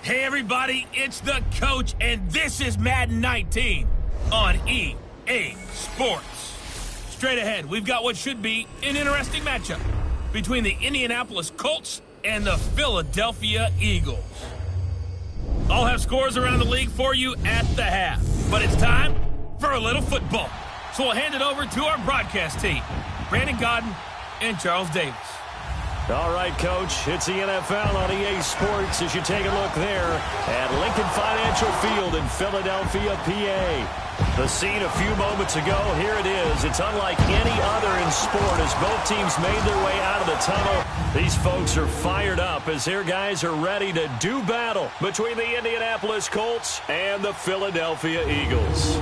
Hey everybody, it's the coach, and this is Madden 19 on EA Sports. Straight ahead, we've got what should be an interesting matchup between the Indianapolis Colts and the Philadelphia Eagles. I'll have scores around the league for you at the half, but it's time for a little football. So we'll hand it over to our broadcast team, Brandon Godden and Charles Davis. All right, Coach, it's the NFL on EA Sports as you take a look there at Lincoln Financial Field in Philadelphia, PA. The scene a few moments ago, here it is. It's unlike any other in sport as both teams made their way out of the tunnel. These folks are fired up as their guys are ready to do battle between the Indianapolis Colts and the Philadelphia Eagles.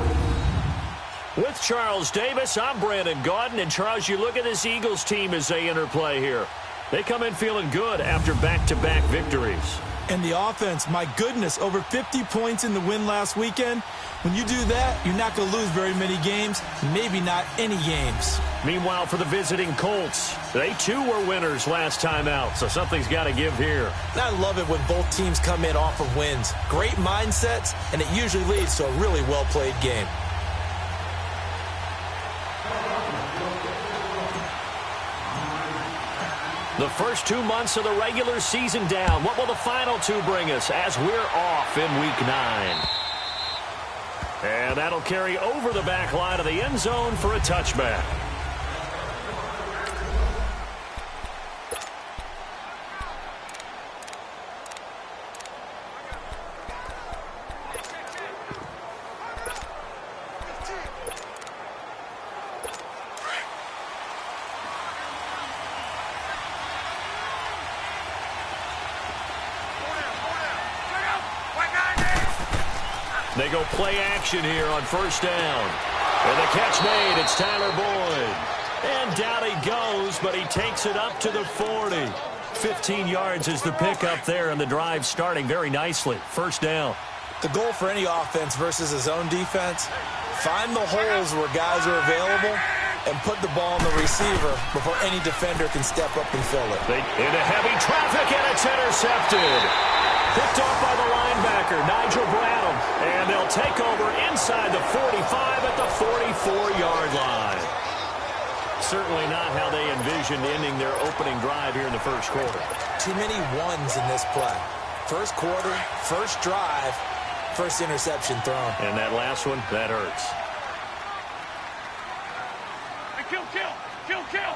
With Charles Davis, I'm Brandon Godden. And, Charles, you look at this Eagles team as they interplay here. They come in feeling good after back-to-back victories. And the offense, my goodness, over 50 points in the win last weekend. When you do that, you're not going to lose very many games, maybe not any games. Meanwhile, for the visiting Colts, they too were winners last time out, so something's got to give here. I love it when both teams come in off of wins. Great mindsets, and it usually leads to a really well-played game. The first 2 months of the regular season down. What will the final two bring us as we're off in Week 9? And that'll carry over the back line of the end zone for a touchback. They go play action here on first down. And the catch made, it's Tyler Boyd. And down he goes, but he takes it up to the 40. 15 yards is the pickup there, and the drive starting very nicely. First down. The goal for any offense versus a zone defense, find the holes where guys are available and put the ball on the receiver before any defender can step up and fill it. Into heavy traffic, and it's intercepted. Picked off by the linebacker, Nigel Bradham. And they'll take over inside the 45 at the 44-yard line. Certainly not how they envisioned ending their opening drive here in the first quarter. Too many ones in this play. First quarter, first drive, first interception thrown. And that last one, that hurts. Kill.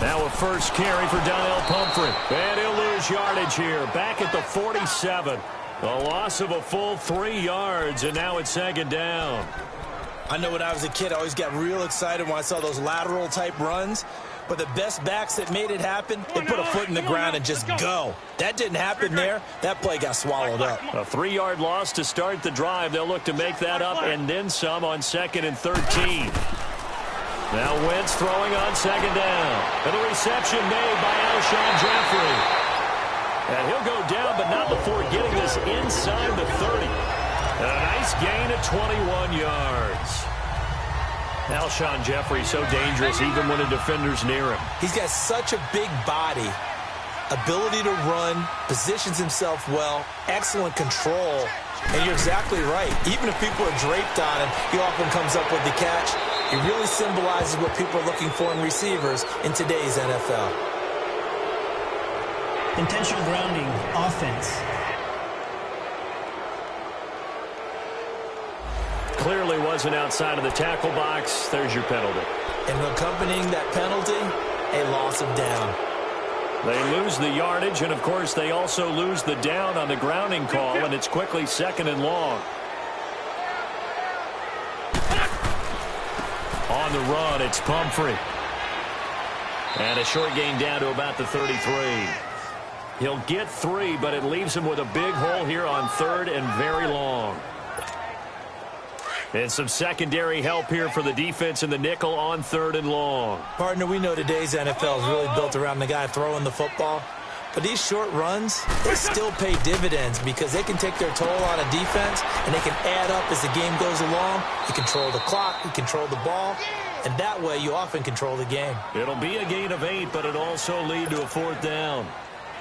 Now a first carry for Donnell Pumphrey. And he'll lose yardage here. Back at the 47. A loss of a full 3 yards, and now it's second down. I know when I was a kid, I always got real excited when I saw those lateral-type runs. But the best backs that made it happen, they put a foot in the ground and just go. That didn't happen there. That play got swallowed up. A 3-yard loss to start the drive. They'll look to make that up and then some on 2nd and 13. Now Wentz throwing on second down. And the reception made by Alshon Jeffrey. And he'll go down, but not before getting this inside the 30. And a nice gain of 21 yards. Alshon Jeffrey so dangerous even when a defender's near him. He's got such a big body, ability to run, positions himself well, excellent control. And you're exactly right. Even if people are draped on him, he often comes up with the catch. He really symbolizes what people are looking for in receivers in today's NFL. Intentional grounding, offense. Clearly wasn't outside of the tackle box. There's your penalty. And accompanying that penalty, a loss of down. They lose the yardage, and, of course, they also lose the down on the grounding call, and it's quickly 2nd and long. On the run, it's Pumphrey. And a short gain down to about the 33. He'll get 3, but it leaves him with a big hole here on 3rd and very long. And some secondary help here for the defense in the nickel on 3rd and long. Partner, we know today's NFL is really built around the guy throwing the football. But these short runs, they still pay dividends because they can take their toll on a defense and they can add up as the game goes along. You control the clock, you control the ball, and that way you often control the game. It'll be a gain of 8, but it'll also lead to a 4th down.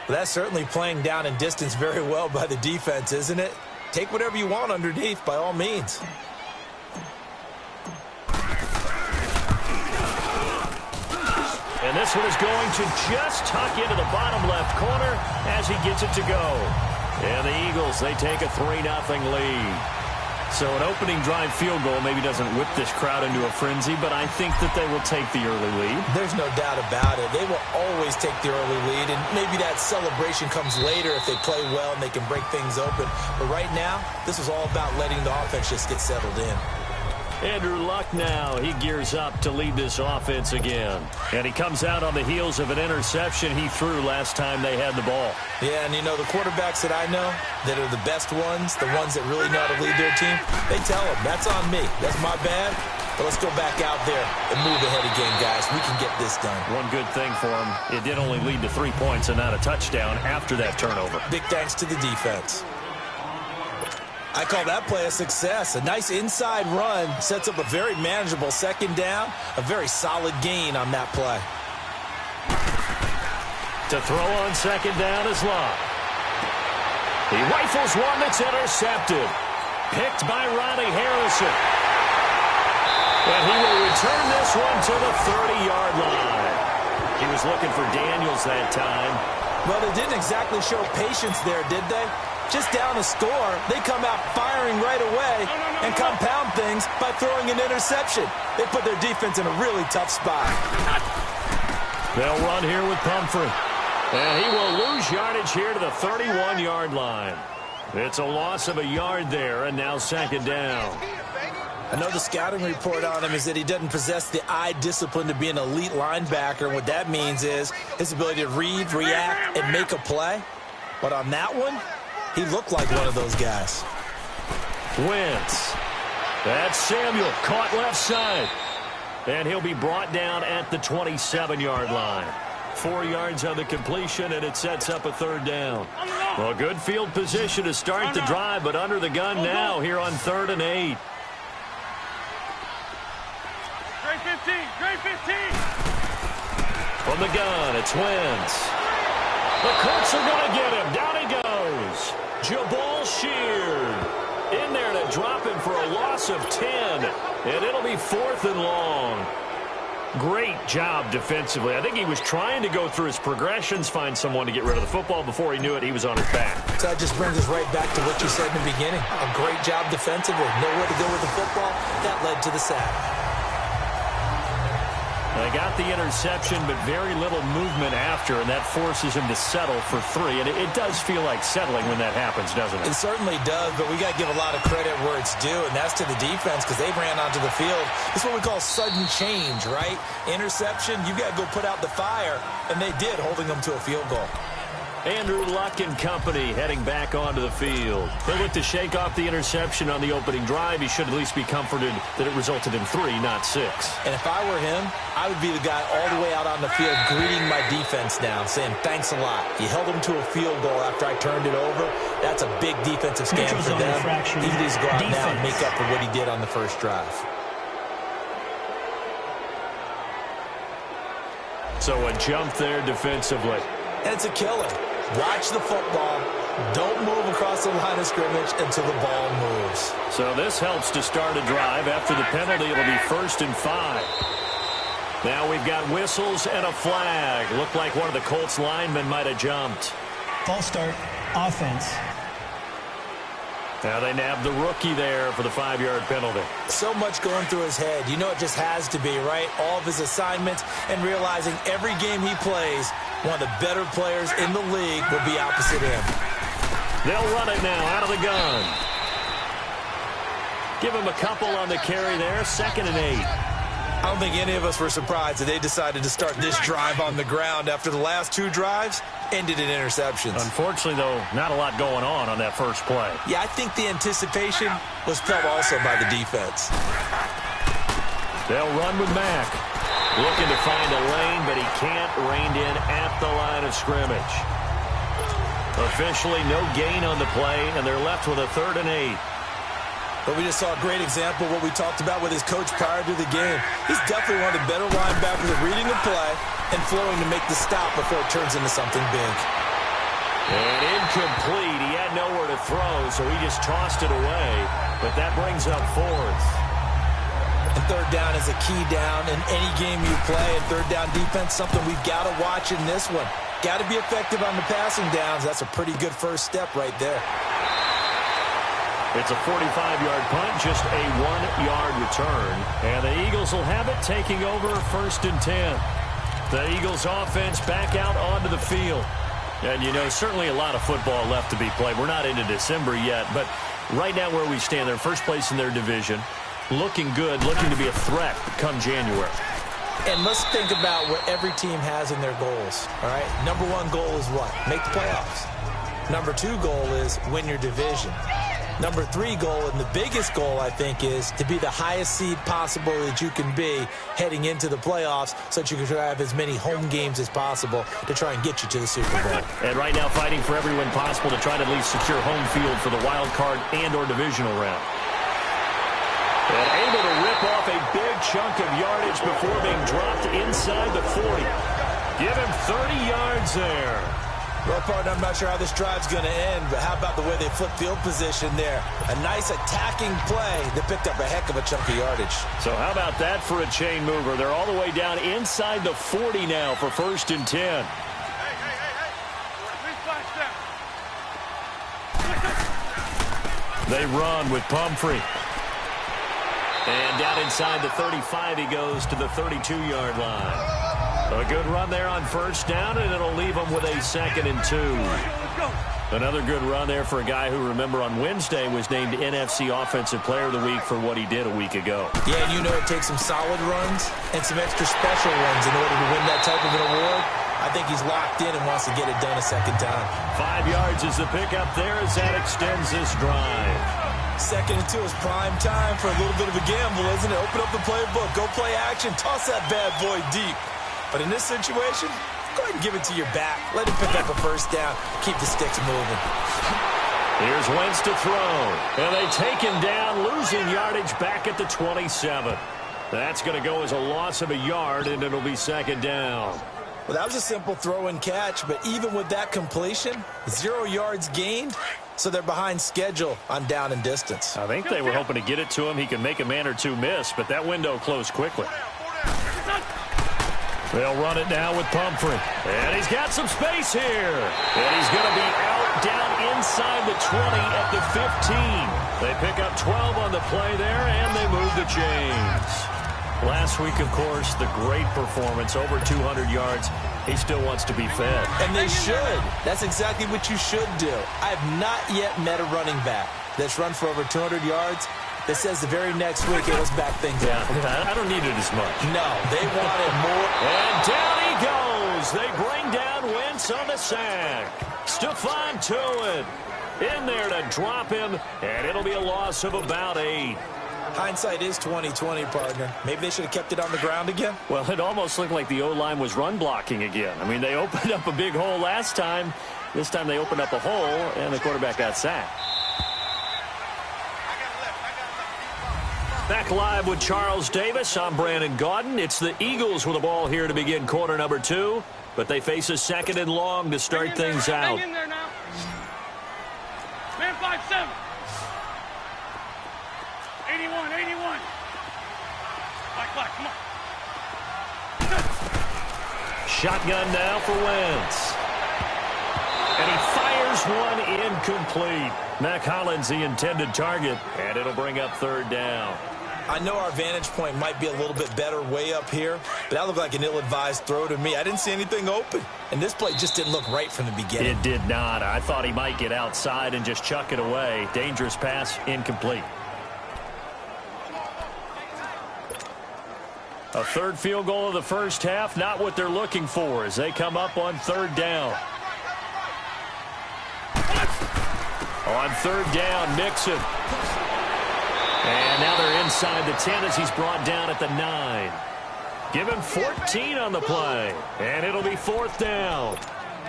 Well, that's certainly playing down in distance very well by the defense, isn't it? Take whatever you want underneath, by all means. And this one is going to just tuck into the bottom left corner as he gets it to go. And the Eagles, they take a 3-0 lead. So an opening drive field goal maybe doesn't whip this crowd into a frenzy, but I think that they will take the early lead. There's no doubt about it. They will always take the early lead, and maybe that celebration comes later if they play well and they can break things open. But right now, this is all about letting the offense just get settled in. Andrew Luck now, he gears up to lead this offense again. And he comes out on the heels of an interception he threw last time they had the ball. Yeah, and you know, the quarterbacks that I know that are the best ones, the ones that really know how to lead their team, they tell them, that's on me. That's my bad. But let's go back out there and move ahead again, guys. We can get this done. One good thing for him, it did only lead to 3 points and not a touchdown after that turnover. Big thanks to the defense. I call that play a success. A nice inside run sets up a very manageable second down, a very solid gain on that play. To throw on second down is Luck. He rifles one that's intercepted. Picked by Ronnie Harrison. And he will return this one to the 30-yard line. He was looking for Daniels that time. Well, they didn't exactly show patience there, did they? Just down a score, they come out firing right away and compound things by throwing an interception. They put their defense in a really tough spot. They'll run here with Pumphrey. And he will lose yardage here to the 31-yard line. It's a loss of a yard there, and now second down. I know the scouting report on him is that he doesn't possess the eye discipline to be an elite linebacker. And what that means is his ability to read, react, and make a play. But on that one, he looked like one of those guys. Wentz. That's Samuel, caught left side. And he'll be brought down at the 27-yard line. 4 yards on the completion, and it sets up a third down. Well, good field position to start the drive, but under the gun now here on 3rd and 8. Great 15, great 15. From the gun, it's Wentz. The Colts are going to get him. Down he goes. Jabal Sheard in there to drop him for a loss of 10. And it'll be 4th and long. Great job defensively. I think he was trying to go through his progressions, find someone to get rid of the football. Before he knew it, he was on his back. So that just brings us right back to what you said in the beginning. A great job defensively. Nowhere to go with the football. That led to the sack. They got the interception, but very little movement after, and that forces him to settle for 3. And it does feel like settling when that happens, doesn't it? It certainly does, but we got to give a lot of credit where it's due, and that's to the defense because they ran onto the field. It's what we call sudden change, right? Interception, you got to go put out the fire, and they did, holding them to a field goal. Andrew Luck and company heading back onto the field. He'll look to shake off the interception on the opening drive. He should at least be comforted that it resulted in 3, not 6. And if I were him, I would be the guy all the way out on the field greeting my defense now, saying thanks a lot. You held them to a field goal after I turned it over. That's a big defensive stand for them. He needs to go out now and make up for what he did on the first drive. So a jump there defensively. And it's a killer. Watch the football. Don't move across the line of scrimmage until the ball moves. So this helps to start a drive. After the penalty, it'll be 1st and 5. Now we've got whistles and a flag. Looked like one of the Colts linemen might have jumped. False start, offense. Now they nabbed the rookie there for the 5-yard penalty. So much going through his head. You know it just has to be, right? All of his assignments and realizing every game he plays, one of the better players in the league will be opposite him. They'll run it now out of the gun. Give him a couple on the carry there. 2nd and 8. I don't think any of us were surprised that they decided to start this drive on the ground after the last 2 drives ended in interceptions. Unfortunately, though, not a lot going on that first play. Yeah, I think the anticipation was felt also by the defense. They'll run with Mack. Looking to find a lane, but he can't. Reined in at the line of scrimmage. Officially, no gain on the play, and they're left with a 3rd and 8. But we just saw a great example of what we talked about with his coach prior to the game. He's definitely one of the better linebackers at reading the play and flowing to make the stop before it turns into something big. And incomplete. He had nowhere to throw, so he just tossed it away. But that brings up fourth. And third down is a key down in any game you play. And third down defense, something we've got to watch in this one. Got to be effective on the passing downs. That's a pretty good first step right there. It's a 45-yard punt, just a 1-yard return. And the Eagles will have it, taking over first and 10. The Eagles offense back out onto the field. And, you know, certainly a lot of football left to be played. We're not into December yet, but right now where we stand, they're first place in their division. Looking good, looking to be a threat come January. And let's think about what every team has in their goals, all right? Number one goal is what? Make the playoffs. Number two goal is win your division. Number three goal, and the biggest goal, I think, is to be the highest seed possible that you can be heading into the playoffs so that you can have as many home games as possible to try and get you to the Super Bowl. And right now fighting for every win possible to try to at least secure home field for the wild card and or divisional round. And able to rip off a big chunk of yardage before being dropped inside the 40. Give him 30 yards there. Well, partner, I'm not sure how this drive's going to end, but how about the way they flip field position there? A nice attacking play that picked up a heck of a chunk of yardage. So how about that for a chain mover? They're all the way down inside the 40 now for first and 10. They run with Pumphrey. And down inside the 35, he goes to the 32-yard line. A good run there on first down, and it'll leave him with a 2nd and 2. Another good run there for a guy who, remember, on Wednesday was named NFC Offensive Player of the Week for what he did a week ago. Yeah, and you know it takes some solid runs and some extra special ones in order to win that type of an award. I think he's locked in and wants to get it done a second time. 5 yards is the pickup there as that extends this drive. 2nd and 2 is prime time for a little bit of a gamble, isn't it? Open up the playbook, go play action, toss that bad boy deep. But in this situation, go ahead and give it to your back. Let him pick up a first down. Keep the sticks moving. Here's Wentz to throw. And they take him down, losing yardage back at the 27. That's going to go as a loss of a yard, and it'll be 2nd down. Well, that was a simple throw and catch, but even with that completion, 0 yards gained, so they're behind schedule on down and distance. I think they were hoping to get it to him. He could make a man or two miss, but that window closed quickly. They'll run it now with Pumphrey. And he's got some space here. And he's going to be out down inside the 20 at the 15. They pick up 12 on the play there, and they move the chains. Last week, of course, the great performance, over 200 yards. He still wants to be fed. And they should. That's exactly what you should do. I have not yet met a running back that's run for over 200 yards that says the very next week, hey, let's back things up. I don't need it as much. No, they wanted more. And down he goes. They bring down Wentz on the sack. Stephon Tuitt in there to drop him, and it'll be a loss of about 8. Hindsight is 20/20, partner. Maybe they should have kept it on the ground again. Well, it almost looked like the O-line was run blocking again. I mean, they opened up a big hole last time. This time they opened up a hole, and the quarterback got sacked. Back live with Charles Davis. I'm Brandon Gaudin. It's the Eagles with the ball here to begin quarter number 2, but they face a 2nd and long to start things out. Hang in there now. Man 5-7. 81, 81. Black, come on. Shotgun now for Wentz. And he fires one incomplete. Mac Hollins the intended target, and it'll bring up 3rd down. I know our vantage point might be a little bit better way up here, but that looked like an ill-advised throw to me. I didn't see anything open, and this play just didn't look right from the beginning. It did not. I thought he might get outside and just chuck it away. Dangerous pass, incomplete. A 3rd field goal of the first half, not what they're looking for as they come up on 3rd down. On 3rd down, Mixon. And now they're inside the 10 as he's brought down at the 9. Give him 14 on the play, and it'll be 4th down.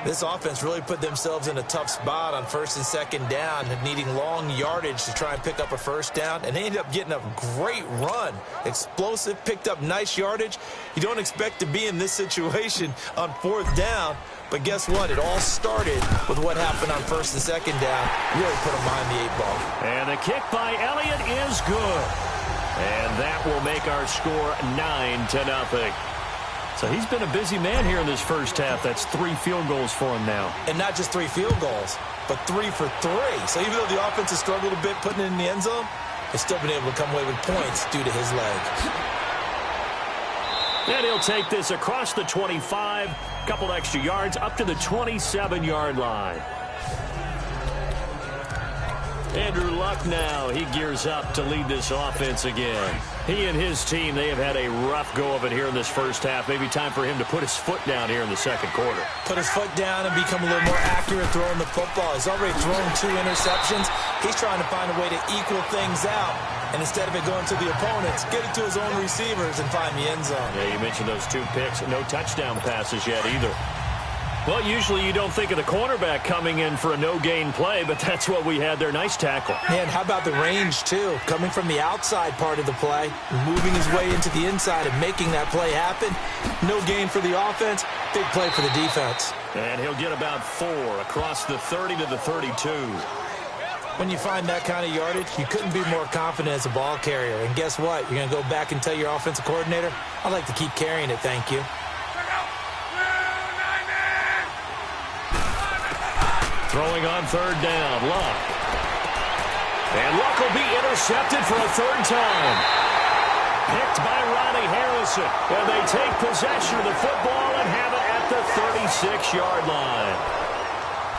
This offense really put themselves in a tough spot on first and second down, needing long yardage to try and pick up a first down, and they ended up getting a great run. Explosive, picked up nice yardage. You don't expect to be in this situation on fourth down, but guess what? It all started with what happened on first and second down. Really put them behind the 8 ball. And the kick by Elliott is good. And that will make our score 9-0. So he's been a busy man here in this first half. That's 3 field goals for him now. And not just 3 field goals, but 3 for 3. So even though the offense has struggled a bit putting it in the end zone, they've still been able to come away with points due to his leg. And he'll take this across the 25, couple extra yards, up to the 27-yard line. Andrew Luck now, he gears up to lead this offense again. He and his team, they have had a rough go of it here in this first half. Maybe time for him to put his foot down here in the second quarter. Put his foot down and become a little more accurate throwing the football. He's already thrown 2 interceptions. He's trying to find a way to equal things out. And instead of it going to the opponents, get it to his own receivers and find the end zone. Yeah, you mentioned those 2 picks. No touchdown passes yet either. Well, usually you don't think of the cornerback coming in for a no-gain play, but that's what we had there. Nice tackle. Man, how about the range, too? Coming from the outside part of the play, moving his way into the inside and making that play happen. No gain for the offense, big play for the defense. And he'll get about 4 across the 30 to the 32. When you find that kind of yardage, you couldn't be more confident as a ball carrier. And guess what? You're going to go back and tell your offensive coordinator, I'd like to keep carrying it, thank you. Throwing on third down, Luck. And Luck will be intercepted for a 3rd time. Picked by Ronnie Harrison. And they take possession of the football and have it at the 36-yard line.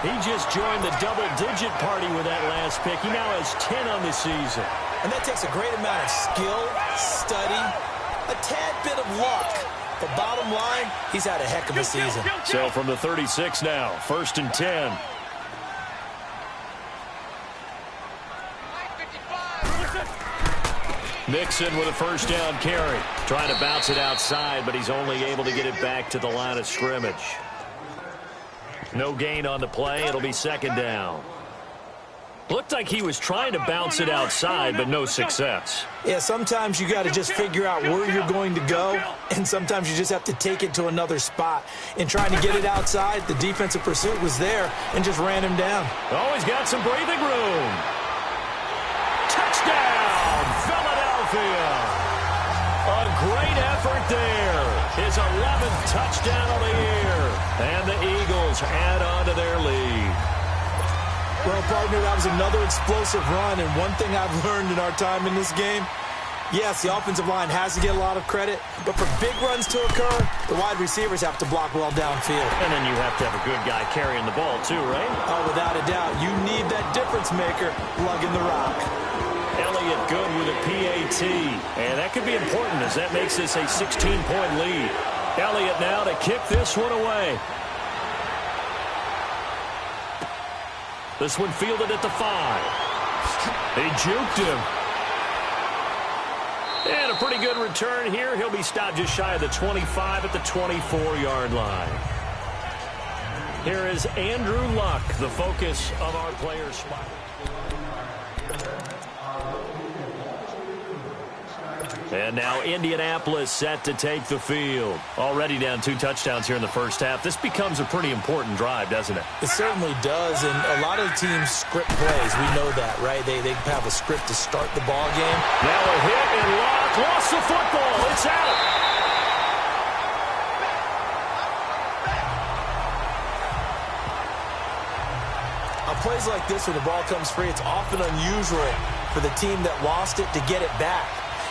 He just joined the double-digit party with that last pick. He now has 10 on the season. And that takes a great amount of skill, study, a tad bit of luck. But bottom line, he's had a heck of a season. So from the 36 now, 1st and 10. Mixon with a 1st down carry. Trying to bounce it outside, but he's only able to get it back to the line of scrimmage. No gain on the play. It'll be 2nd down. Looked like he was trying to bounce it outside, but no success. Yeah, sometimes you got to just figure out where you're going to go, and sometimes you just have to take it to another spot. In trying to get it outside, the defensive pursuit was there and just ran him down. Oh, he's got some breathing room. Touchdown, Philadelphia. A great effort there. His 11th touchdown of the year. And the Eagles add on to their lead. Well, partner, that was another explosive run, and one thing I've learned in our time in this game, yes, the offensive line has to get a lot of credit, but for big runs to occur, the wide receivers have to block well downfield. And then you have to have a good guy carrying the ball too, right? Oh, without a doubt. You need that difference maker lugging the rock. Elliott good with a PAT. And that could be important as that makes this a 16-point lead. Elliott now to kick this one away. This one fielded at the 5. He juked him. And a pretty good return here. He'll be stopped just shy of the 25 at the 24-yard line. Here is Andrew Luck, the focus of our players' spot. And now Indianapolis set to take the field. Already down 2 touchdowns here in the first half. This becomes a pretty important drive, doesn't it? It certainly does, and a lot of teams script plays. We know that, right? They have a script to start the ball game. Now a hit, and Luck lost the football. It's out. On plays like this, when the ball comes free, it's often unusual for the team that lost it to get it back.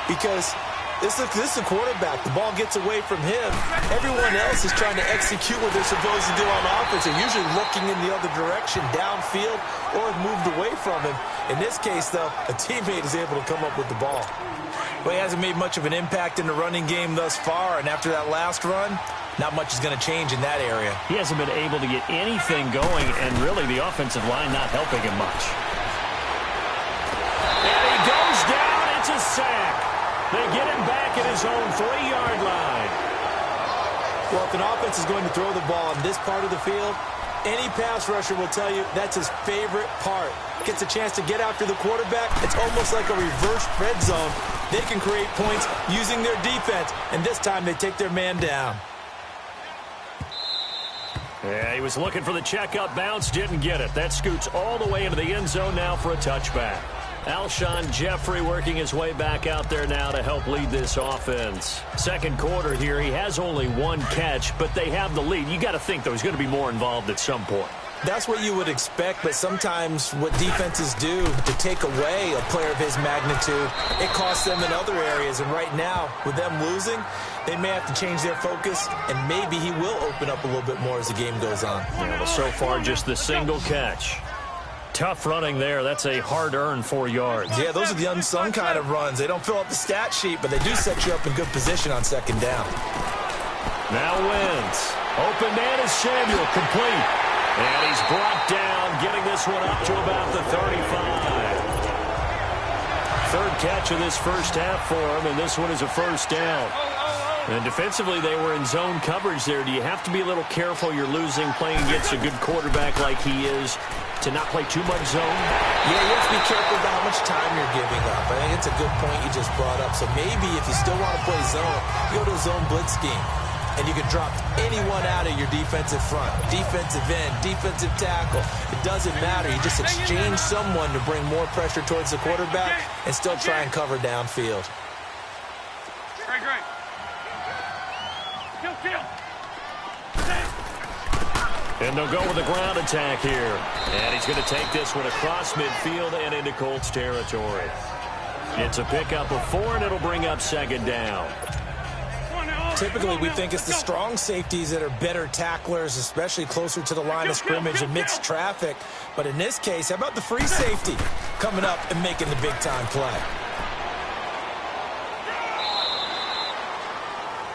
Because this is a quarterback. The ball gets away from him. Everyone else is trying to execute what they're supposed to do on offense. They're usually looking in the other direction, downfield, or moved away from him. In this case, though, a teammate is able to come up with the ball. But he hasn't made much of an impact in the running game thus far, and after that last run, not much is going to change in that area. He hasn't been able to get anything going, and really the offensive line not helping him much. And he goes down. It's a sack. They get him back at his own 3-yard line. Well, if an offense is going to throw the ball on this part of the field, Any pass rusher will tell you that's his favorite part. Gets a chance to get after the quarterback. It's almost like a reverse red zone. They can create points using their defense, and this time they take their man down. Yeah, he was looking for the checkup bounce, didn't get it. That scoots all the way into the end zone now for a touchback. Alshon Jeffrey working his way back out there now to help lead this offense. Second quarter here, he has only one catch, but they have the lead. You got to think, though, he's going to be more involved at some point. That's what you would expect, but sometimes what defenses do to take away a player of his magnitude, it costs them in other areas. And right now, with them losing, they may have to change their focus, and maybe he will open up a little bit more as the game goes on. Yeah, well, so far, just the single catch. Tough running there. That's a hard-earned 4 yards. Yeah, those are the unsung kind of runs. They don't fill up the stat sheet, but they do set you up in good position on second down. Now Wentz. Open man is Samuel, complete. And he's brought down, getting this one up to about the 35. Third catch of this first half for him, and this one is a first down. And defensively, they were in zone coverage there. Do you have to be a little careful? You're losing, playing against a good quarterback like he is, to not play too much zone? Yeah, you have to be careful about how much time you're giving up. I think it's a good point you just brought up. So maybe if you still want to play zone, you go to a zone blitz scheme. And you can drop anyone out of your defensive front. Defensive end, defensive tackle. It doesn't matter. You just exchange someone to bring more pressure towards the quarterback and still try and cover downfield. Great. Kill. And they'll go with a ground attack here. And he's going to take this one across midfield and into Colts territory. It's a pickup of 4, and it'll bring up second down. Typically, we think it's the strong safeties that are better tacklers, especially closer to the line of scrimmage amidst traffic. But in this case, how about the free safety coming up and making the big-time play?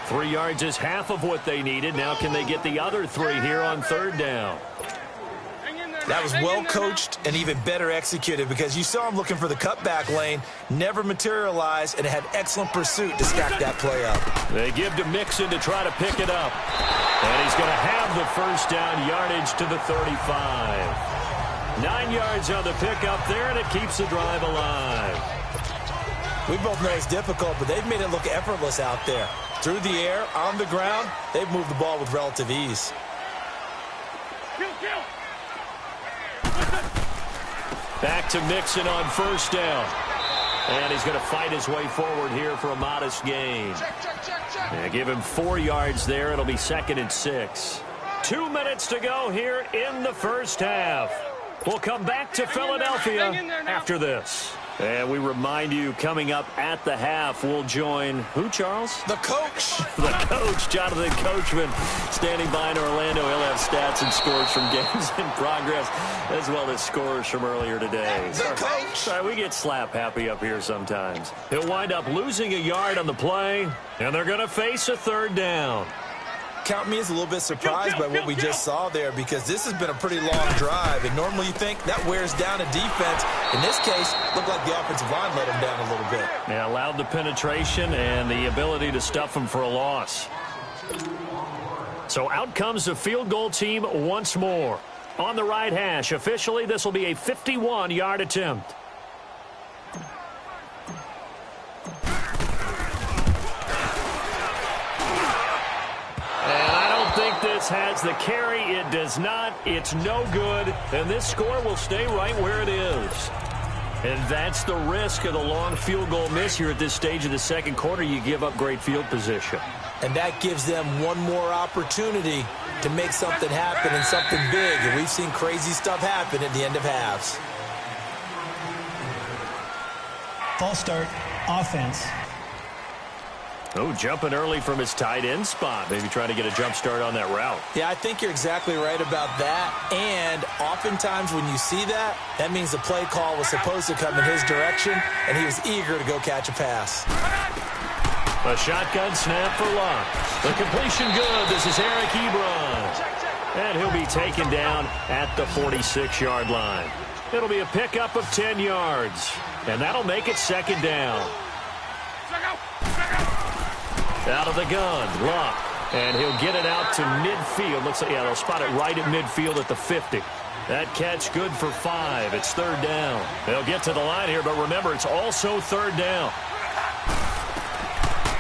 3 yards is half of what they needed. Now can they get the other 3 here on third down? That was well coached and even better executed because you saw him looking for the cutback lane, never materialized, and had excellent pursuit to stack that play up. They give to Mixon to try to pick it up. And he's going to have the first down, yardage to the 35. 9 yards on the pickup there, and it keeps the drive alive. We both know it's difficult, but they've made it look effortless out there. Through the air, on the ground, they've moved the ball with relative ease. Kill. Back to Mixon on first down. And he's going to fight his way forward here for a modest gain. Yeah, give him 4 yards there. It'll be second and 6. 2 minutes to go here in the first half. We'll come back to Philadelphia after this. And we remind you, coming up at the half, we'll join who, Charles? The coach. The coach, Jonathan Coachman, standing by in Orlando. He'll have stats and scores from games in progress, as well as scores from earlier today. The coach. Sorry, we get slap happy up here sometimes. He'll wind up losing a yard on the play, and they're going to face a third down. Count me as a little bit surprised by what we just saw there because this has been a pretty long drive, and normally you think that wears down a defense. In this case, looked like the offensive line let them down a little bit. Yeah, allowed the penetration and the ability to stuff them for a loss. So out comes the field goal team once more. On the right hash, officially, this will be a 51-yard attempt. This has the carry. It does not. It's no good. And this score will stay right where it is. And that's the risk of the long field goal miss here at this stage of the second quarter. You give up great field position. And that gives them one more opportunity to make something happen and something big. And we've seen crazy stuff happen at the end of halves. False start, offense. Oh, jumping early from his tight end spot. Maybe trying to get a jump start on that route. Yeah, I think you're exactly right about that. And oftentimes when you see that, that means the play call was supposed to come in his direction, and he was eager to go catch a pass. A shotgun snap for Luck. The completion good. This is Eric Ebron. And he'll be taken down at the 46-yard line. It'll be a pickup of 10 yards. And that'll make it second down. Out of the gun, Luck. And he'll get it out to midfield. Looks like, yeah, they'll spot it right at midfield at the 50. That catch good for 5. It's third down. They'll get to the line here, but remember, it's also third down.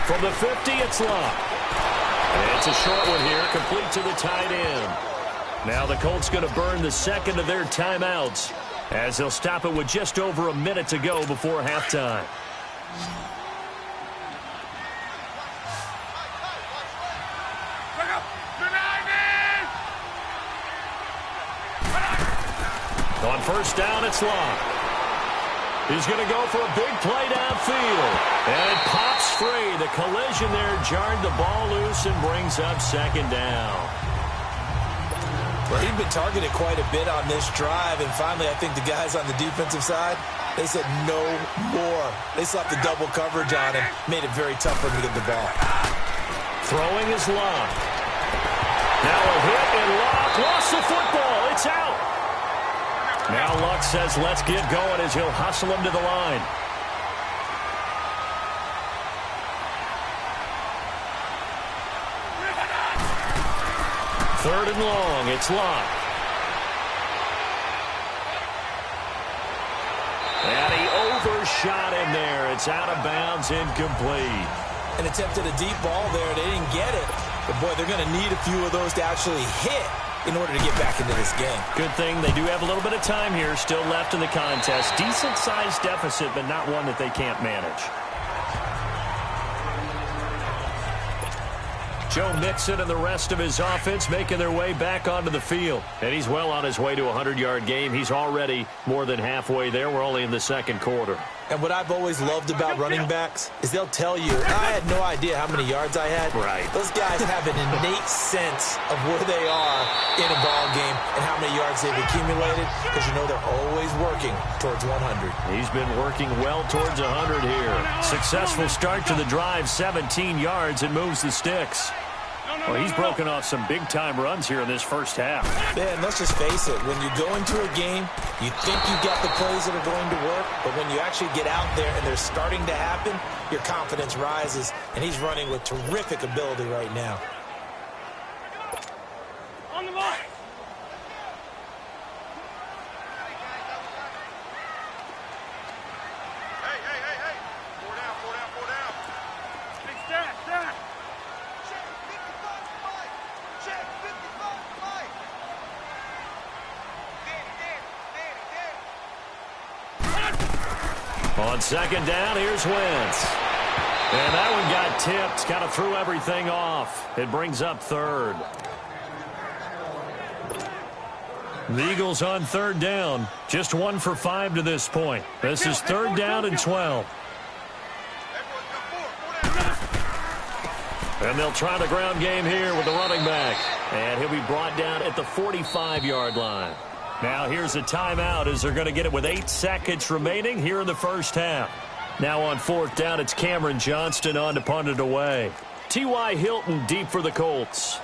From the 50, it's Locke. It's a short one here, complete to the tight end. Now the Colts going to burn the second of their timeouts as they'll stop it with just over a minute to go before halftime. On first down, it's Locke. He's going to go for a big play downfield. And it pops free. The collision there jarred the ball loose and brings up second down. Well, he'd been targeted quite a bit on this drive, and finally I think the guys on the defensive side, they said no more. They slapped the double coverage on him, made it very tough for him to get the ball. Throwing is Locke. Now a hit, and Locke lost the football. It's out. Now Luck says let's get going as he'll hustle him to the line. Third and long, it's Locke. And he overshot him there. It's out of bounds, incomplete. And attempted a deep ball there. They didn't get it. But, boy, they're going to need a few of those to actually hit in order to get back into this game. Good thing they do have a little bit of time here still left in the contest. Decent-sized deficit, but not one that they can't manage. Joe Mixon and the rest of his offense making their way back onto the field. And he's well on his way to a 100-yard game. He's already more than halfway there. We're only in the second quarter. And what I've always loved about running backs is they'll tell you, I had no idea how many yards I had. Right. Those guys have an innate sense of where they are in a ball game and how many yards they've accumulated, because you know they're always working towards 100. He's been working well towards 100 here. Successful start to the drive, 17 yards, and moves the sticks. Well, he's broken off some big-time runs here in this first half. Man, let's just face it. When you go into a game, you think you got the plays that are going to work, but when you actually get out there and they're starting to happen, your confidence rises, and he's running with terrific ability right now. On the mark. Hey. 4 down. Big stack. On second down, here's Wentz. And that one got tipped, kind of threw everything off. It brings up third. The Eagles on third down, just 1 for 5 to this point. This is third down and 12. And they'll try the ground game here with the running back. And he'll be brought down at the 45-yard line. Now here's a timeout as they're going to get it with 8 seconds remaining here in the first half. Now on fourth down, it's Cameron Johnston on to punt it away. T.Y. Hilton deep for the Colts.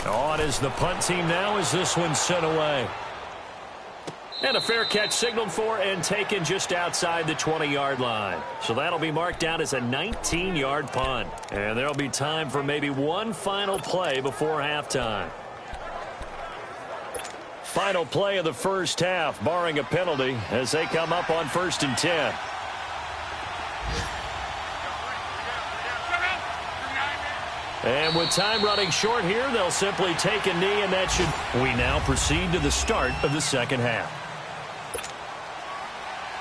On is the punt team now as this one's sent away. And a fair catch signaled for and taken just outside the 20-yard line. So that'll be marked down as a 19-yard punt. And there'll be time for maybe one final play before halftime. Final play of the first half, barring a penalty, as they come up on 1st and 10. And with time running short here, they'll simply take a knee, and that should... We now proceed to the start of the second half.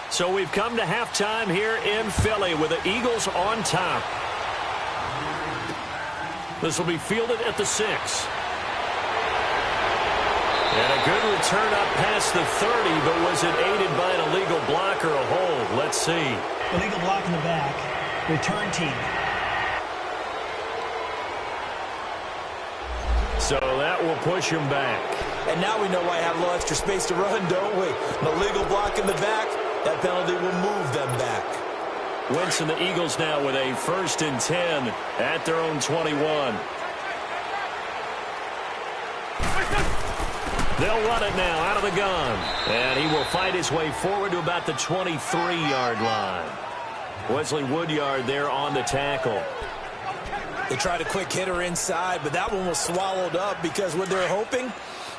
So we've come to halftime here in Philly with the Eagles on top. This will be fielded at the 6. And a good return up past the 30, but was it aided by an illegal block or a hold? Let's see. Illegal block in the back. Return team. So that will push him back. And now we know why I have a little extra space to run, don't we? An illegal block in the back, that penalty will move them back. Wentz and the Eagles now with a 1st and 10 at their own 21. They'll run it now out of the gun. And he will fight his way forward to about the 23-yard line. Wesley Woodyard there on the tackle. They tried a quick hitter inside, but that one was swallowed up because what they're hoping,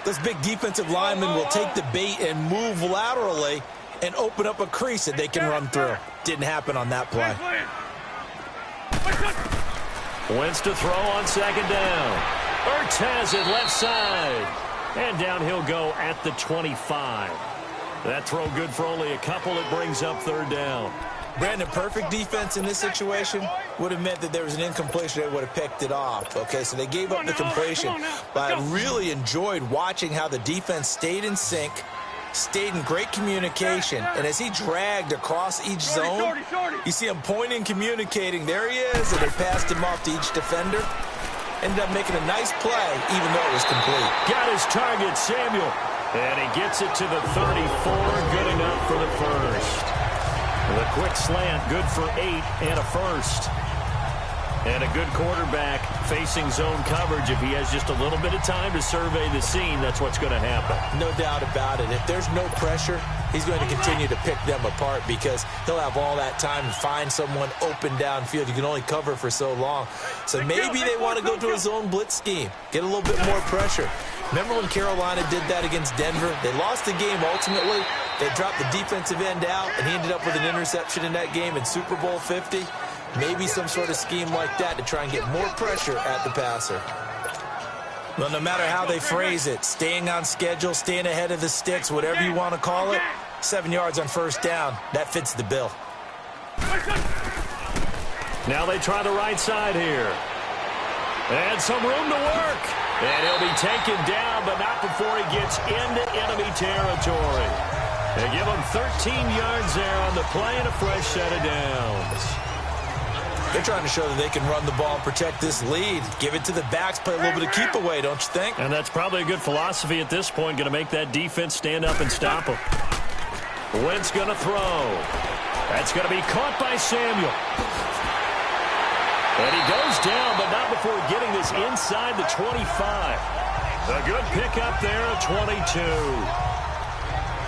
this big defensive lineman will take the bait and move laterally and open up a crease that they can run through. Didn't happen on that play. Wentz to throw on 2nd down. Ertz has it left side. And down he'll go at the 25. That throw good for only a couple. It brings up 3rd down. Brandon, perfect defense in this situation would have meant that there was an incompletion. They would have picked it off. Okay, so they gave up the completion. But I really enjoyed watching how the defense stayed in sync, stayed in great communication. And as he dragged across each zone, you see him pointing, communicating. There he is, and they passed him off to each defender. Ended up making a nice play, even though it was complete. Got his target, Samuel. And he gets it to the 34. Good enough for the first. The quick slant, good for 8 and a first. And a good quarterback facing zone coverage. If he has just a little bit of time to survey the scene, that's what's going to happen. No doubt about it. If there's no pressure, he's going to continue to pick them apart because he'll have all that time to find someone open downfield. You can only cover for so long. So maybe they want to go to a zone blitz scheme, get a little bit more pressure. Remember when Carolina did that against Denver? They lost the game ultimately. They dropped the defensive end out, and he ended up with an interception in that game in Super Bowl 50. Maybe some sort of scheme like that to try and get more pressure at the passer. Well, no matter how they phrase it, staying on schedule, staying ahead of the sticks, whatever you want to call it, 7 yards on 1st down, that fits the bill. Now they try the right side here. And some room to work. And he'll be taken down, but not before he gets into enemy territory. They give him 13 yards there on the play and a fresh set of downs. They're trying to show that they can run the ball and protect this lead. Give it to the backs, play a little bit of keep away, don't you think? And that's probably a good philosophy at this point, going to make that defense stand up and stop him. Wentz going to throw. That's going to be caught by Samuel. And he goes down, but not before getting this inside the 25. A good pickup there at 22.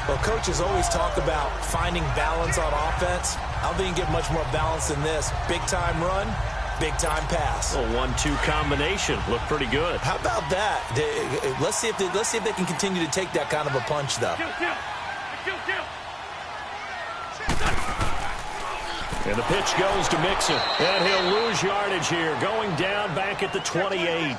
Well, coaches always talk about finding balance on offense. I don't think you can get much more balance than this. Big-time run, big-time pass. A 1-2 combination. Looked pretty good. How about that? Let's see if they can continue to take that kind of a punch, though. And the pitch goes to Mixon. And he'll lose yardage here, going down back at the 28.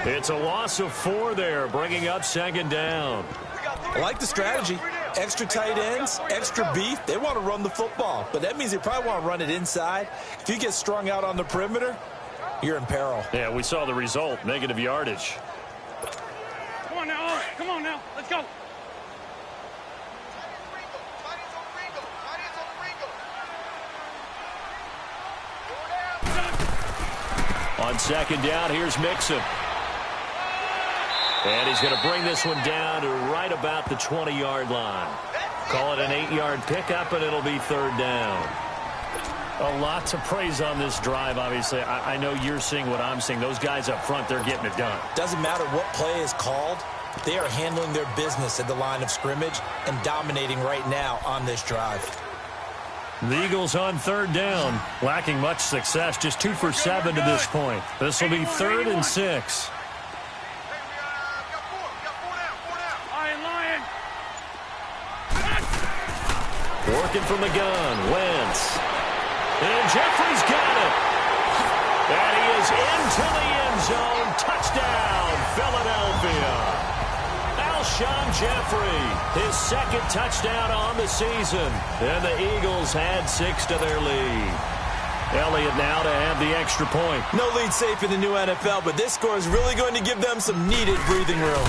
It's a loss of 4 there, bringing up 2nd down. I like the strategy. Extra tight ends, extra beef. They want to run the football, but that means they probably want to run it inside. If you get strung out on the perimeter, you're in peril. Yeah, we saw the result, negative yardage. Come on now, come on now, let's go. On 2nd down, here's Mixon. And he's going to bring this one down to right about the 20-yard line. Call it an 8-yard pickup, and it'll be 3rd down. A lot to praise on this drive, obviously. I know you're seeing what I'm seeing. Those guys up front, they're getting it done. Doesn't matter what play is called. They are handling their business at the line of scrimmage and dominating right now on this drive. The Eagles on 3rd down, lacking much success, just 2 for 7 to this point. This will be 3rd and 6. Working from the gun, Wentz. And Jeffrey's got it. And he is into the end zone. Touchdown, Philadelphia. Alshon Jeffrey, his 2nd touchdown on the season. And the Eagles had 6 to their lead. Elliott now to have the extra point. No lead safe in the new NFL, but this score is really going to give them some needed breathing room.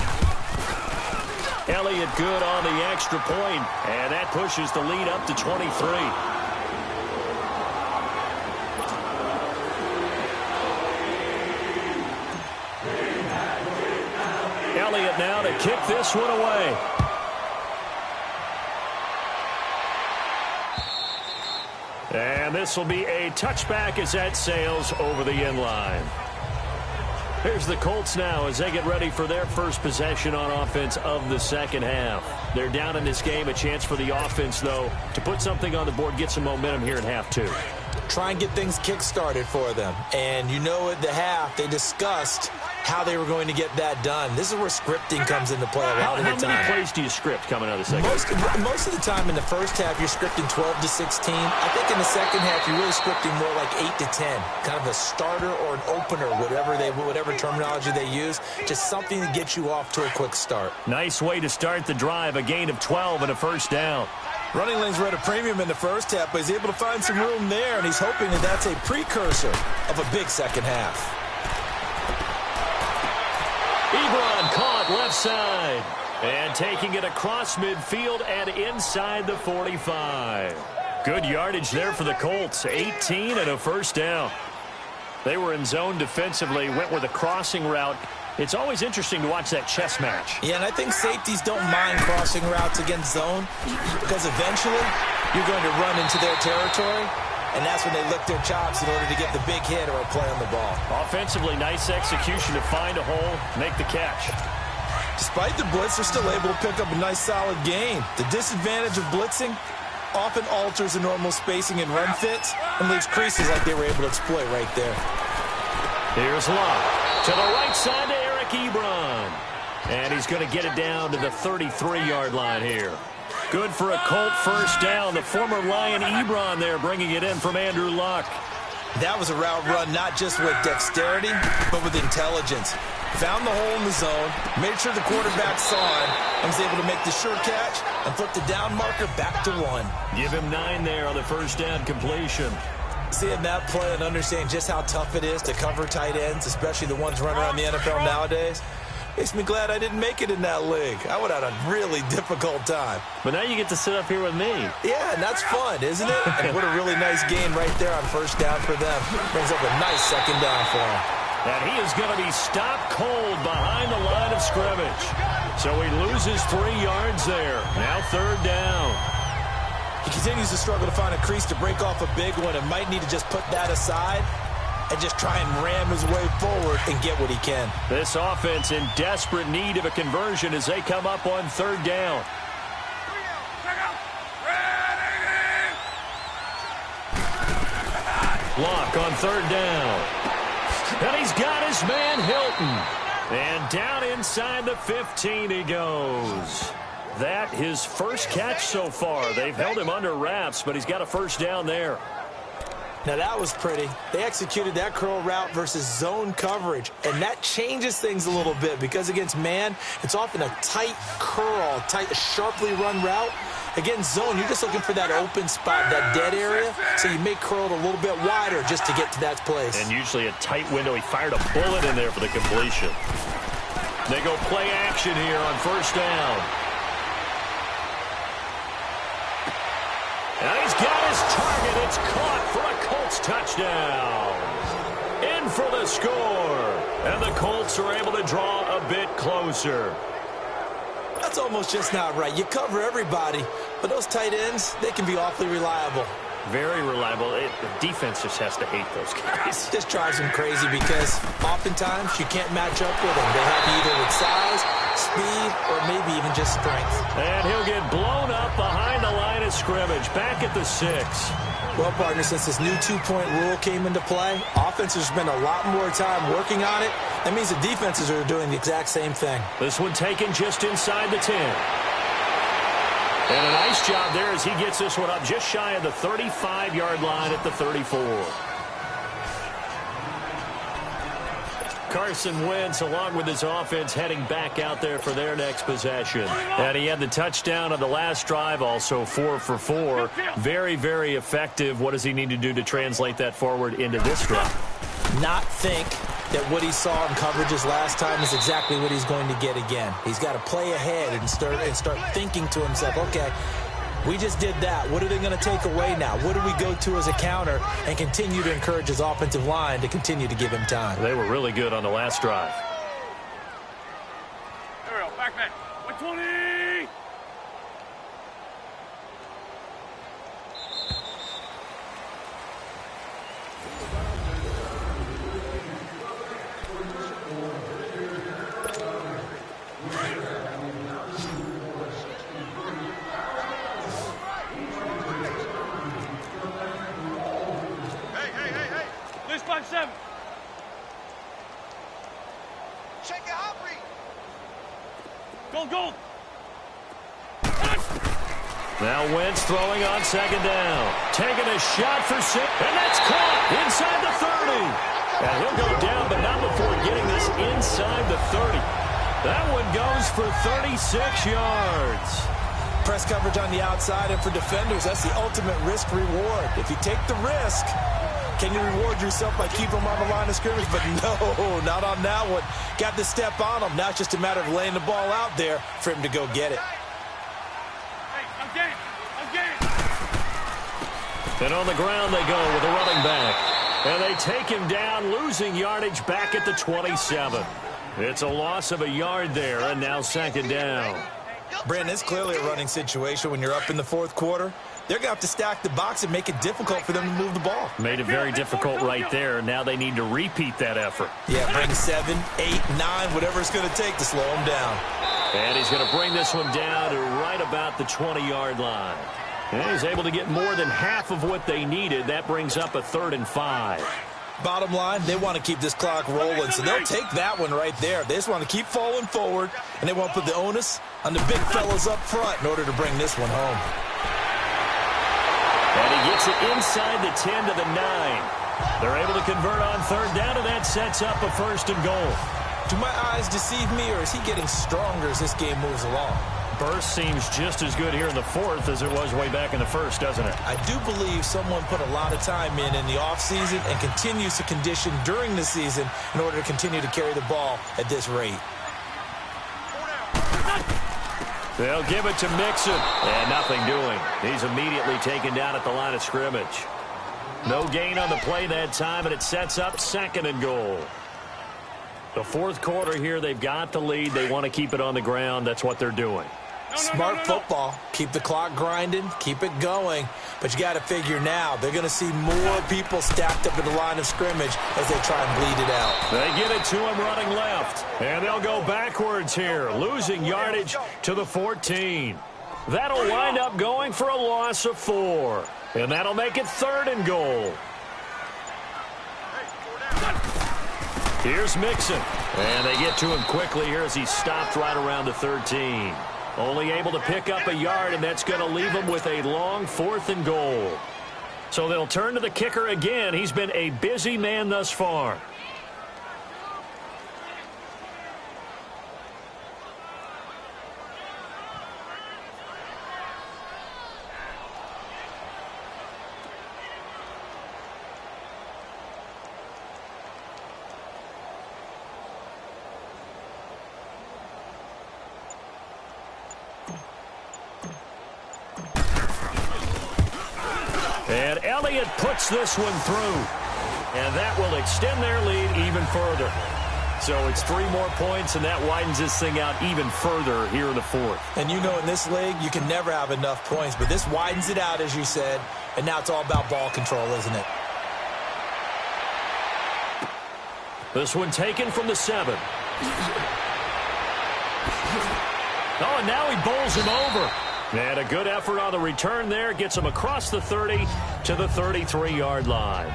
Elliott good on the extra point, and that pushes the lead up to 23. kick this one away. And this will be a touchback as that sails over the end line. Here's the Colts now as they get ready for their first possession on offense of the second half. They're down in this game. A chance for the offense, though, to put something on the board, get some momentum here in half two. Try and get things kick-started for them. And you know at the half, they discussed how they were going to get that done. This is where scripting comes into play a lot of the time. How many plays do you script coming out of the second half? Most of the time in the first half, you're scripting 12 to 16. I think in the second half, you're really scripting more like 8 to 10. Kind of a starter or an opener, whatever terminology they use. Just something to get you off to a quick start. Nice way to start the drive. A gain of 12 and a first down. Running lanes were at a premium in the first half, but he's able to find some room there, and he's hoping that that's a precursor of a big second half. Ebron caught left side. And taking it across midfield and inside the 45. Good yardage there for the Colts. 18 and a first down. They were in zone defensively, went with a crossing route. It's always interesting to watch that chess match. Yeah, and I think safeties don't mind crossing routes against zone because eventually you're going to run into their territory, and that's when they lick their chops in order to get the big hit or a play on the ball. Offensively, nice execution to find a hole, make the catch. Despite the blitz, they're still able to pick up a nice solid gain. The disadvantage of blitzing often alters the normal spacing and run fits and leaves creases like they were able to exploit right there. Here's Locke to the right side to Eric Ebron. And he's going to get it down to the 33-yard line here. Good for a Colt first down. The former Lion Ebron there bringing it in from Andrew Luck. That was a route run not just with dexterity, but with intelligence. Found the hole in the zone, made sure the quarterback saw him, and was able to make the sure catch and flip the down marker back to 1. Give him 9 there on the first down completion. Seeing that play and understanding just how tough it is to cover tight ends, especially the ones running around the NFL nowadays, makes me glad I didn't make it in that league. I would have had a really difficult time. But now you get to sit up here with me. Yeah, and that's fun, isn't it? And what a really nice gain right there on first down for them. Brings up a nice second down for him. And he is going to be stopped cold behind the line of scrimmage. So he loses 3 yards there. Now third down. He continues to struggle to find a crease to break off a big one and might need to just put that aside and just try and ram his way forward and get what he can. This offense in desperate need of a conversion as they come up on third down. Lock on third down. And he's got his man Hilton. And down inside the 15 he goes. That his first catch so far. They've held him under wraps, but he's got a first down there. Now that was pretty. They executed that curl route versus zone coverage, and that changes things a little bit because against man, it's often a tight curl, sharply run route. Against zone, you're just looking for that open spot, that dead area, so you may curl it a little bit wider just to get to that place. And usually a tight window. He fired a bullet in there for the completion. They go play action here on first down. And he's got his target. It's caught for a Colts touchdown. In for the score. And the Colts are able to draw a bit closer. That's almost just not right. You cover everybody, but those tight ends, they can be awfully reliable. Very reliable. The defense just has to hate those guys. Just drives them crazy because oftentimes you can't match up with them. They have you either with size, speed, or maybe even just strength. And he'll get blown up behind the line of scrimmage. Back at the 6. Well, partner, since this new two-point rule came into play, offenses spend a lot more time working on it. That means the defenses are doing the exact same thing. This one taken just inside the 10. And a nice job there as he gets this one up just shy of the 35-yard line at the 34. Carson Wentz, along with his offense, heading back out there for their next possession. And he had the touchdown on the last drive, also 4 for 4. Very, very effective. What does he need to do to translate that forward into this drive? Not think that what he saw in coverages last time is exactly what he's going to get again. He's got to play ahead and start thinking to himself, okay, we just did that. What are they going to take away now? What do we go to as a counter? And continue to encourage his offensive line to continue to give him time. They were really good on the last drive. Back man. 7. Check it out, Reed. Gold. Now Wentz throwing on second down. Taking a shot for 6, and that's caught inside the 30. And he'll go down, but not before getting this inside the 30. That one goes for 36 yards. Press coverage on the outside, and for defenders, that's the ultimate risk-reward. If you take the risk, can you reward yourself by keeping them on the line of scrimmage? But no, not on that one. Got the step on him. Now it's just a matter of laying the ball out there for him to go get it. And on the ground they go with a running back. And they take him down, losing yardage back at the 27. It's a loss of a yard there, and now second down. Brandon, it's clearly a running situation when you're up in the fourth quarter. They're going to have to stack the box and make it difficult for them to move the ball. Made it very difficult right there. Now they need to repeat that effort. Yeah, bring 7, 8, 9, whatever it's going to take to slow him down. And he's going to bring this one down to right about the 20-yard line. And he's able to get more than half of what they needed. That brings up a 3rd and 5. Bottom line, they want to keep this clock rolling, so they'll take that one right there. They just want to keep falling forward, and they want to put the onus on the big fellas up front in order to bring this one home. And he gets it inside the 10 to the 9. They're able to convert on 3rd down, and that sets up a 1st and goal. Do my eyes deceive me, or is he getting stronger as this game moves along? Burst seems just as good here in the 4th as it was way back in the 1st, doesn't it? I do believe someone put a lot of time in the offseason and continues to condition during the season in order to continue to carry the ball at this rate. They'll give it to Mixon, and nothing doing. He's immediately taken down at the line of scrimmage. No gain on the play that time, and it sets up 2nd and goal. The 4th quarter here, they've got the lead. They want to keep it on the ground. That's what they're doing. Smart football. Keep the clock grinding. Keep it going. But you got to figure now, they're going to see more people stacked up at the line of scrimmage as they try and bleed it out. They get it to him running left. And they'll go backwards here, losing yardage to the 14. That'll wind up going for a loss of 4. And that'll make it 3rd and goal. Here's Mixon. And they get to him quickly here as he stopped right around the 13. Only able to pick up a yard, and that's going to leave him with a long 4th and goal. So they'll turn to the kicker again. He's been a busy man thus far. And Elliott puts this one through. And that will extend their lead even further. So it's 3 more points, and that widens this thing out even further here in the 4th. And you know in this league, you can never have enough points. But this widens it out, as you said. And now it's all about ball control, isn't it? This one taken from the 7. Oh, and now he bowls him over. And a good effort on the return there. Gets him across the 30 to the 33-yard line.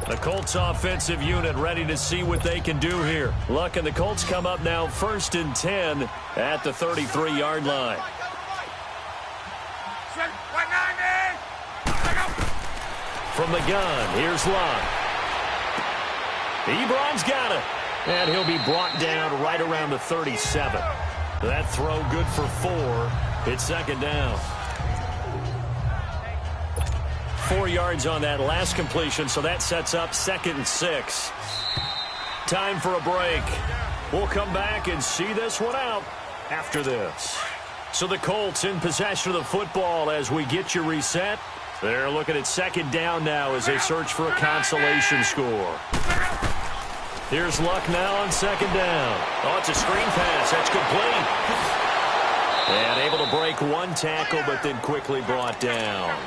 The Colts offensive unit ready to see what they can do here. Luck and the Colts come up now 1st and 10 at the 33-yard line. From the gun, here's Luck. Ebron's got it. And he'll be brought down right around the 37. That throw good for 4. It's 2nd down. 4 yards on that last completion, so that sets up 2nd and 6. Time for a break. We'll come back and see this one out after this. So the Colts in possession of the football as we get you reset. They're looking at 2nd down now as they search for a consolation score. Here's Luck now on 2nd down. Oh, it's a screen pass. That's complete. And able to break 1 tackle, but then quickly brought down.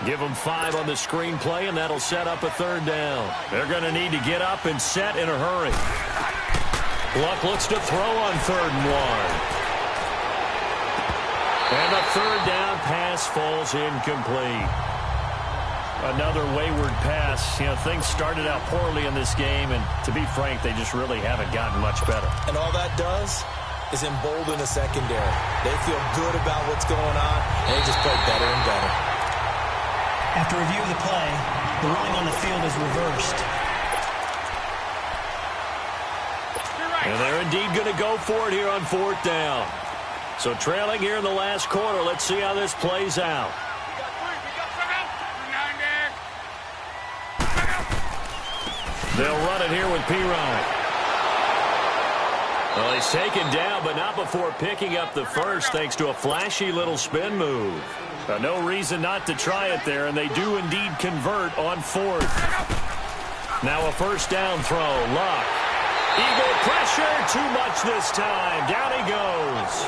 Give them 5 on the screen play, and that'll set up a 3rd down. They're going to need to get up and set in a hurry. Luck looks to throw on 3rd and 1. And the 3rd down pass falls incomplete. Another wayward pass. You know, things started out poorly in this game, and to be frank, they just really haven't gotten much better. And all that does is embolden the secondary. They feel good about what's going on, and they just play better and better. After review of the play, the ruling on the field is reversed. And they're indeed going to go for it here on 4th down. So trailing here in the last quarter. Let's see how this plays out. They'll run it here with Pirine. Well, he's taken down, but not before picking up the first, thanks to a flashy little spin move. No reason not to try it there, and they do indeed convert on 4th. Now a 1st down throw. Luck. Eagle pressure. Too much this time. Down he goes.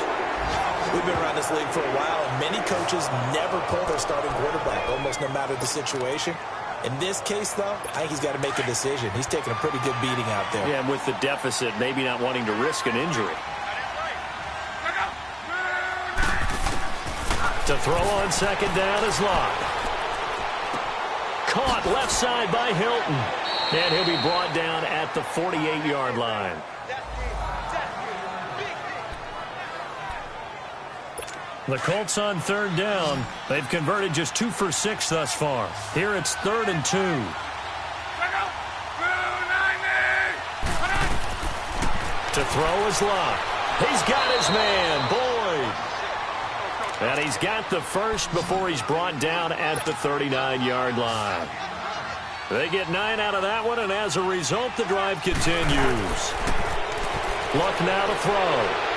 We've been around this league for a while, and many coaches never pull their starting quarterback, almost no matter the situation. In this case, though, I think he's got to make a decision. He's taking a pretty good beating out there. Yeah, and with the deficit, maybe not wanting to risk an injury. To throw on 2nd down is Locke. Caught left side by Hilton. And he'll be brought down at the 48-yard line. The Colts on 3rd down. They've converted just 2 for 6 thus far. Here it's 3rd and 2. To throw is Locke. He's got his man, Boyd. And he's got the first before he's brought down at the 39-yard line. They get 9 out of that one, and as a result, the drive continues. Luck now to throw.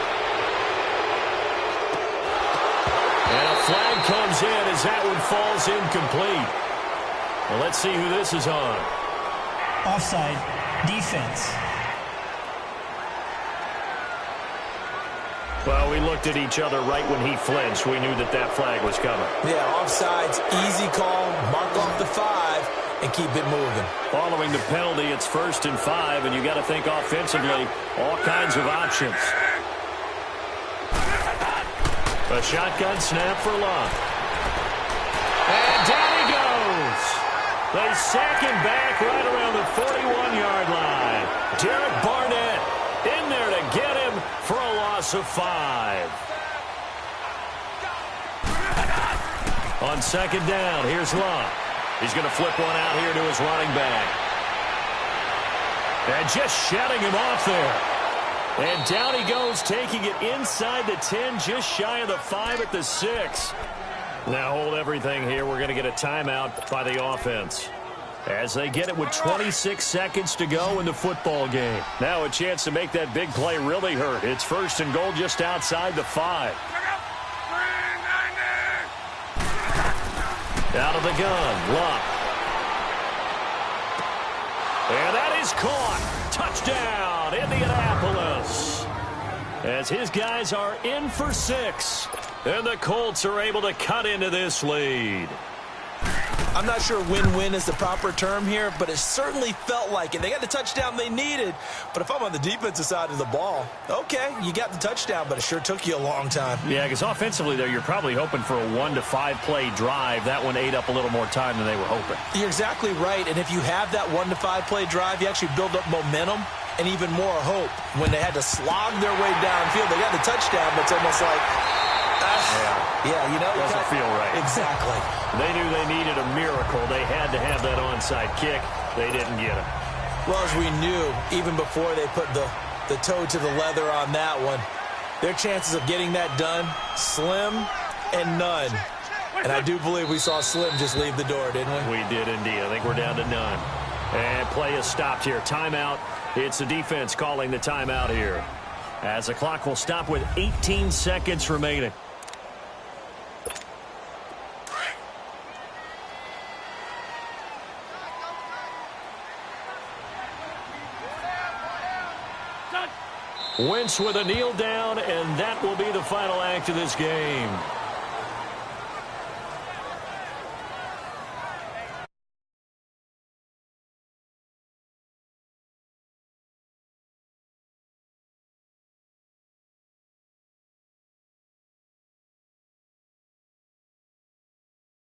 And a flag comes in as that one falls incomplete. Well, let's see who this is on. Offside, defense. Well, we looked at each other right when he flinched. We knew that that flag was coming. Yeah, offsides, easy call, mark off the 5, and keep it moving. Following the penalty, it's 1st and 5, and you got to think offensively, all kinds of options. A shotgun snap for Locke. And down he goes. They sack him back right around the 41-yard line. Derek Barnett in there to get him for a loss of 5. On 2nd down, here's Locke. He's going to flip one out here to his running back. And just shutting him off there. And down he goes, taking it inside the 10, just shy of the 5 at the 6. Now hold everything here. We're going to get a timeout by the offense, as they get it with 26 seconds to go in the football game. Now a chance to make that big play really hurt. It's 1st and goal just outside the 5. Out of the gun, Luck. And that is caught. Touchdown, Indianapolis. As his guys are in for 6. And the Colts are able to cut into this lead. I'm not sure win-win is the proper term here, but it certainly felt like it. They got the touchdown they needed, but if I'm on the defensive side of the ball, okay, you got the touchdown, but it sure took you a long time. Yeah, because offensively there, you're probably hoping for a 1 to 5 play drive. That one ate up a little more time than they were hoping. You're exactly right, and if you have that 1 to 5 play drive, you actually build up momentum and even more hope. When they had to slog their way downfield, they got the touchdown, but it's almost like, yeah, you know, doesn't feel right. Exactly. They knew they needed a miracle. They had to have that onside kick. They didn't get it. Well, as we knew, even before they put the toe to the leather on that one, their chances of getting that done, slim and none. And I do believe we saw Slim just leave the door, didn't we? We did indeed. I think we're down to none. And play is stopped here. Timeout. It's the defense calling the timeout here, as the clock will stop with 18 seconds remaining. Wentz with a kneel down, and that will be the final act of this game.